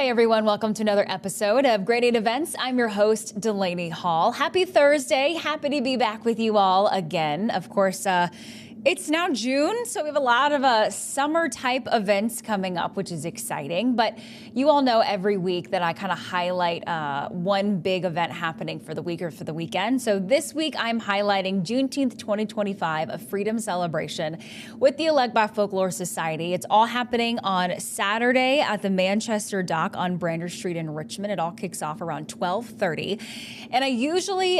Hey everyone, welcome to another episode of Grade 8 Events. I'm your host, Delaney Hall. Happy Thursday. Happy to be back with you all again. Of course, it's now June, so we have a lot of summer type events coming up, which is exciting. But you all know every week that I kind of highlight one big event happening for the week or for the weekend. So this week I'm highlighting Juneteenth 2025, a freedom celebration with the Elegba Folklore Society. It's all happening on Saturday at the Manchester Dock on Brander Street in Richmond. It all kicks off around 12:30. And I usually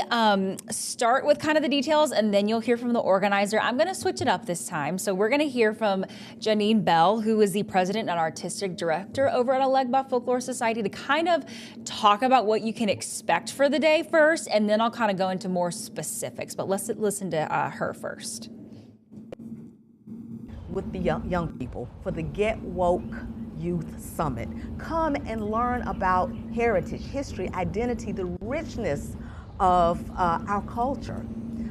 start with kind of the details, and then you'll hear from the organizer. I'm going to switch it up this time. So we're going to hear from Janine Bell, who is the president and artistic director over at Elegba Folklore Society, to kind of talk about what you can expect for the day first, and then I'll kind of go into more specifics. But let's listen to her first. With the young people for the Get Woke Youth Summit. Come and learn about heritage, history, identity, the richness of our culture.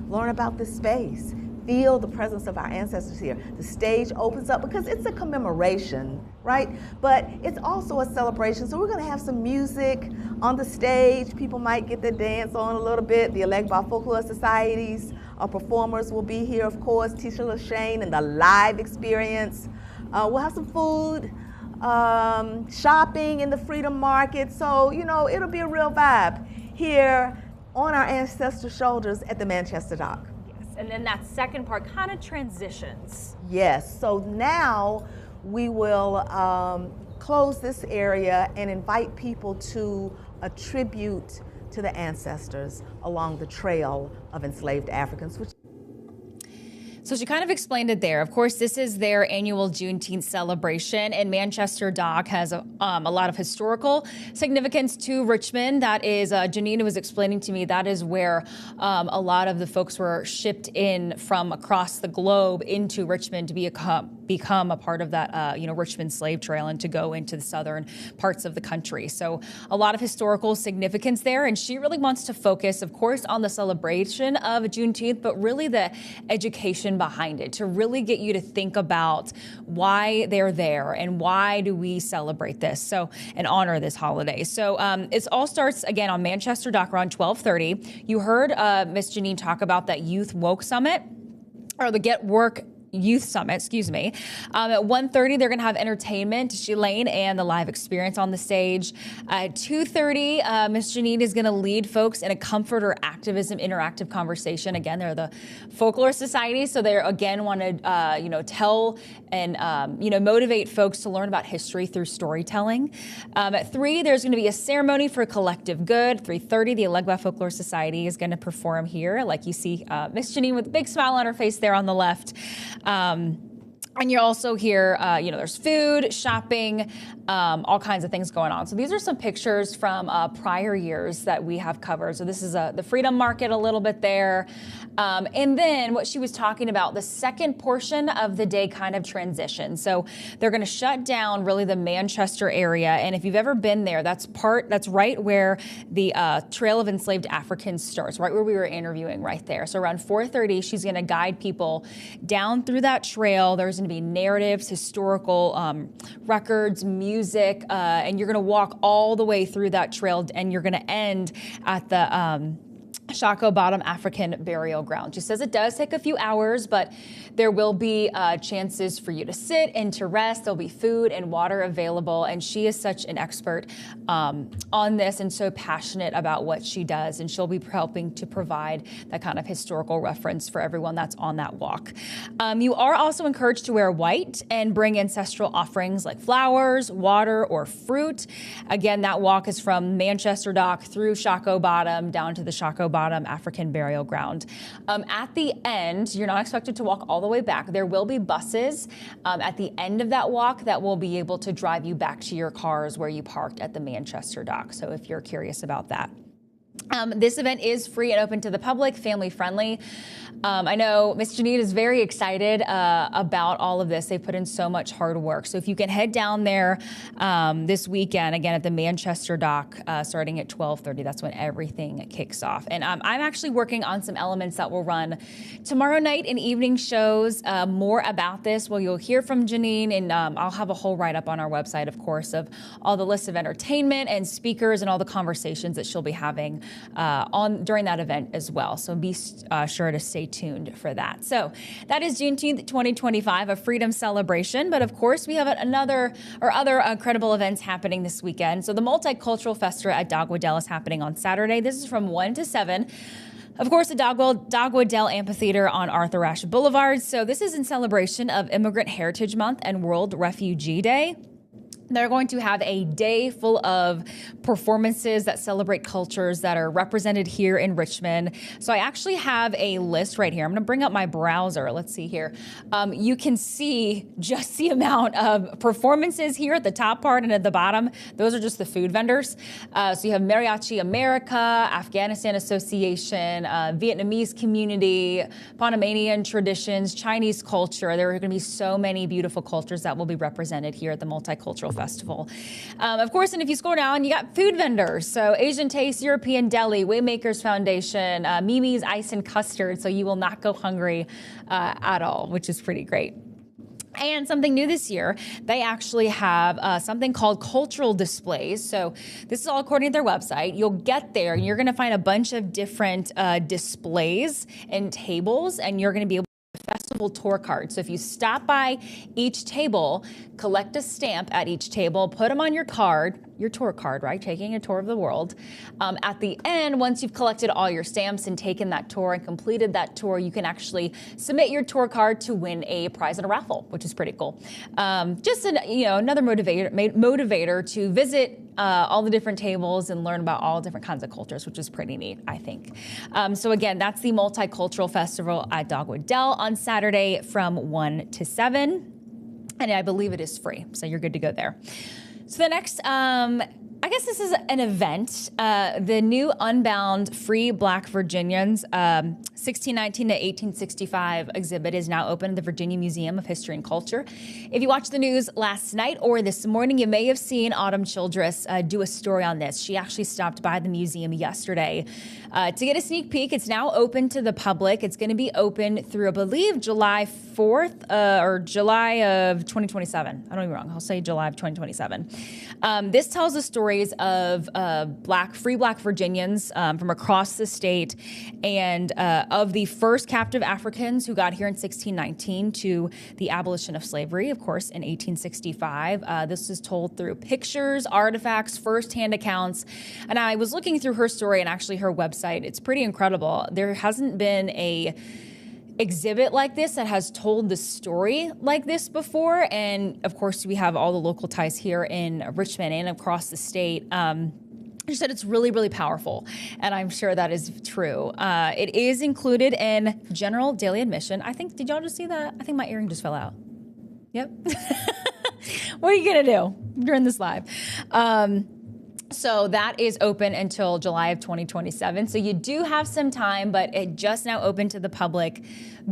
Learn about the space. Feel the presence of our ancestors here. The stage opens up because it's a commemoration, right? But it's also a celebration. So we're going to have some music on the stage. People might get to dance on a little bit. The Elegba Folklore Society's performers will be here, of course. Tisha LaShane and the live experience. We'll have some food, shopping in the Freedom Market. So, you know, it'll be a real vibe here on our ancestors' shoulders at the Manchester Dock. And then that second part kind of transitions. Yes, so now we will close this area and invite people to a tribute to the ancestors along the trail of enslaved Africans. So she kind of explained it there. Of course, this is their annual Juneteenth celebration, and Manchester Dock has a lot of historical significance to Richmond. That is, Janina was explaining to me, that is where a lot of the folks were shipped in from across the globe into Richmond to become a part of that, Richmond slave trail and to go into the southern parts of the country. So a lot of historical significance there, and she really wants to focus, of course, on the celebration of Juneteenth, but really the education behind it, to really get you to think about why they're there and why do we celebrate this and honor this holiday. So it all starts again on Manchester Dock around 12:30. You heard Miss Janine talk about that Youth Woke Summit, or the Get Work Youth Summit, excuse me. At 1:30, they're going to have entertainment, Delaney and the live experience on the stage. At 2:30, Miss Janine is going to lead folks in a comfort or activism interactive conversation. Again, they're the Folklore Society, so they again want to, tell and, motivate folks to learn about history through storytelling. At 3, there's going to be a ceremony for collective good. 3:30, the Elegba Folklore Society is going to perform here, like you see Miss Janine with a big smile on her face there on the left. And you're also here, there's food, shopping, all kinds of things going on. So these are some pictures from prior years that we have covered. So this is the Freedom Market a little bit there. And then what she was talking about, the second portion of the day kind of transition. So they're going to shut down really the Manchester area. And if you've ever been there, that's right where the Trail of Enslaved Africans starts, right where we were interviewing right there. So around 4:30, she's going to guide people down through that trail. There's going to be narratives, historical records, music, and you're going to walk all the way through that trail, and you're going to end at the Shako Bottom African Burial Ground. She says it does take a few hours, but there will be chances for you to sit and to rest. There'll be food and water available, and she is such an expert on this and so passionate about what she does, and she'll be helping to provide that kind of historical reference for everyone that's on that walk. You are also encouraged to wear white and bring ancestral offerings like flowers, water, or fruit. Again, that walk is from Manchester Dock through Shako Bottom down to the Shako Bottom African Burial Ground. At the end, you're not expected to walk all the way back. There will be buses at the end of that walk that will be able to drive you back to your cars where you parked at the Manchester Dock. So if you're curious about that. This event is free and open to the public, family friendly. I know Miss Janine is very excited about all of this. They put in so much hard work. So if you can head down there this weekend, again at the Manchester Dock, starting at 12:30, that's when everything kicks off. And I'm actually working on some elements that will run tomorrow night in evening shows. More about this, well, you'll hear from Janine, and I'll have a whole write-up on our website, of course, of all the lists of entertainment and speakers and all the conversations that she'll be having during that event as well. So be sure to stay tuned for that. So that is Juneteenth 2025, a freedom celebration. But of course, we have other incredible events happening this weekend. So the Multicultural Festival at Dogwood Dell is happening on Saturday. This is from 1 to 7. Of course, the Dogwood Dell Amphitheater on Arthur Ashe Boulevard. So this is in celebration of Immigrant Heritage Month and World Refugee Day. They're going to have a day full of performances that celebrate cultures that are represented here in Richmond. So I actually have a list right here. I'm going to bring up my browser. Let's see here. You can see just the amount of performances here at the top part, and at the bottom, those are just the food vendors. So you have Mariachi America, Afghanistan Association, Vietnamese community, Panamanian traditions, Chinese culture. There are going to be so many beautiful cultures that will be represented here at the Multicultural Festival. Of course, and if you scroll down, you got food vendors. So Asian Taste, European Deli, Waymakers Foundation, Mimi's Ice and Custard. So you will not go hungry at all, which is pretty great. And something new this year, they actually have something called cultural displays. So this is all according to their website. You'll get there and you're going to find a bunch of different displays and tables, and you're going to be able festival tour card. So if you stop by each table, collect a stamp at each table, put them on your card, your tour card, right? Taking a tour of the world. At the end, once you've collected all your stamps and taken that tour and completed that tour, you can actually submit your tour card to win a prize in a raffle, which is pretty cool. Just another motivator to visit all the different tables and learn about all different kinds of cultures, which is pretty neat, I think. So again, that's the Multicultural Festival at Dogwood Dell on Saturday from 1 to 7. And I believe it is free, so you're good to go there. So the next, I guess this is an event. The new Unbound Free Black Virginians 1619 to 1865 exhibit is now open at the Virginia Museum of History and Culture. If you watched the news last night or this morning, you may have seen Autumn Childress do a story on this. She actually stopped by the museum yesterday to get a sneak peek. It's now open to the public. It's going to be open through, I believe, July 4th or July of 2027. I don't get me wrong. I'll say July of 2027. This tells the stories of free Black Virginians from across the state and of the first captive Africans who got here in 1619 to the abolition of slavery, of course, in 1865. This is told through pictures, artifacts, firsthand accounts. And I was looking through her story and actually her website. It's pretty incredible. There hasn't been a exhibit like this that has told the story like this before. And of course, we have all the local ties here in Richmond and across the state. She said it's really, really powerful, and I'm sure that is true. It is included in general daily admission. I think, did y'all just see that? I think my earring just fell out. Yep. What are you going to do during this live? So that is open until July of 2027. So you do have some time, but it just now opened to the public.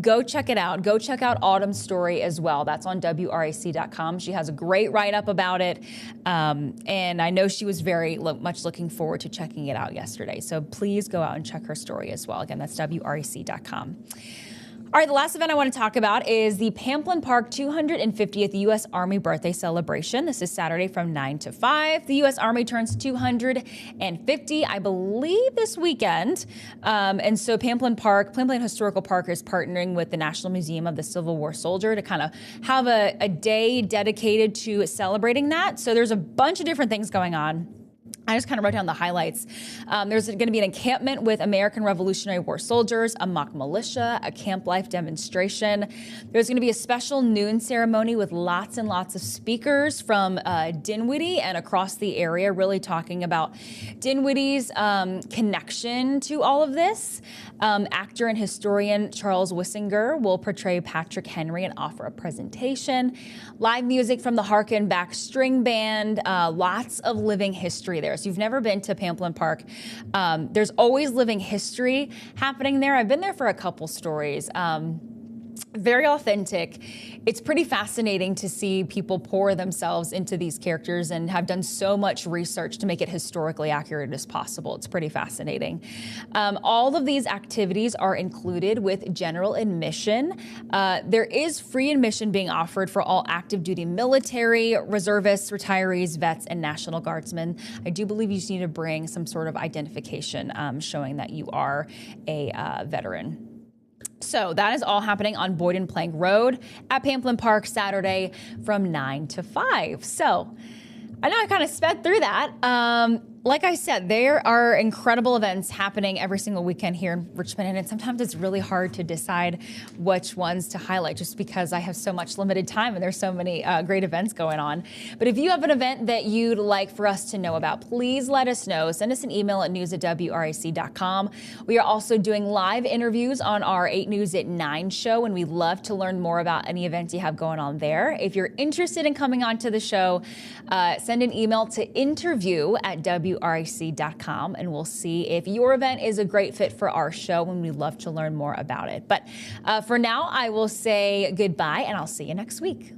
Go check it out. Go check out Autumn's story as well. That's on WRAC.com. She has a great write-up about it. And I know she was very much looking forward to checking it out yesterday. So please go out and check her story as well. Again, that's WRAC.com. All right, the last event I want to talk about is the Pamplin Park 250th U.S. Army Birthday Celebration. This is Saturday from 9 to 5. The U.S. Army turns 250, I believe, this weekend. And so Pamplin Historical Park is partnering with the National Museum of the Civil War Soldier to kind of have a day dedicated to celebrating that. So there's a bunch of different things going on. I just kind of wrote down the highlights. There's going to be an encampment with American Revolutionary War soldiers, a mock militia, a camp life demonstration. There's going to be a special noon ceremony with lots and lots of speakers from Dinwiddie and across the area, really talking about Dinwiddie's connection to all of this. Actor and historian Charles Wissinger will portray Patrick Henry and offer a presentation. Live music from the Harken Back String Band, lots of living history there. tourist, you've never been to Pamplin Park, there's always living history happening there. I've been there for a couple stories. Very authentic. It's pretty fascinating to see people pour themselves into these characters and have done so much research to make it historically accurate as possible. It's pretty fascinating. All of these activities are included with general admission. There is free admission being offered for all active duty military, reservists, retirees, vets, and National Guardsmen. I do believe you just need to bring some sort of identification showing that you are a veteran. So that is all happening on Boyd and Plank Road at Pamplin Park Saturday from 9 to 5. So I know I kind of sped through that. Like I said, there are incredible events happening every single weekend here in Richmond, and sometimes it's really hard to decide which ones to highlight just because I have so much limited time and there's so many great events going on. But if you have an event that you'd like for us to know about, please let us know. Send us an email at news@wric.com. We are also doing live interviews on our 8 News at 9 show, and we love to learn more about any events you have going on there. If you're interested in coming on to the show, send an email to interview@wric.com, and we'll see if your event is a great fit for our show, and we'd love to learn more about it. But for now, I will say goodbye, and I'll see you next week.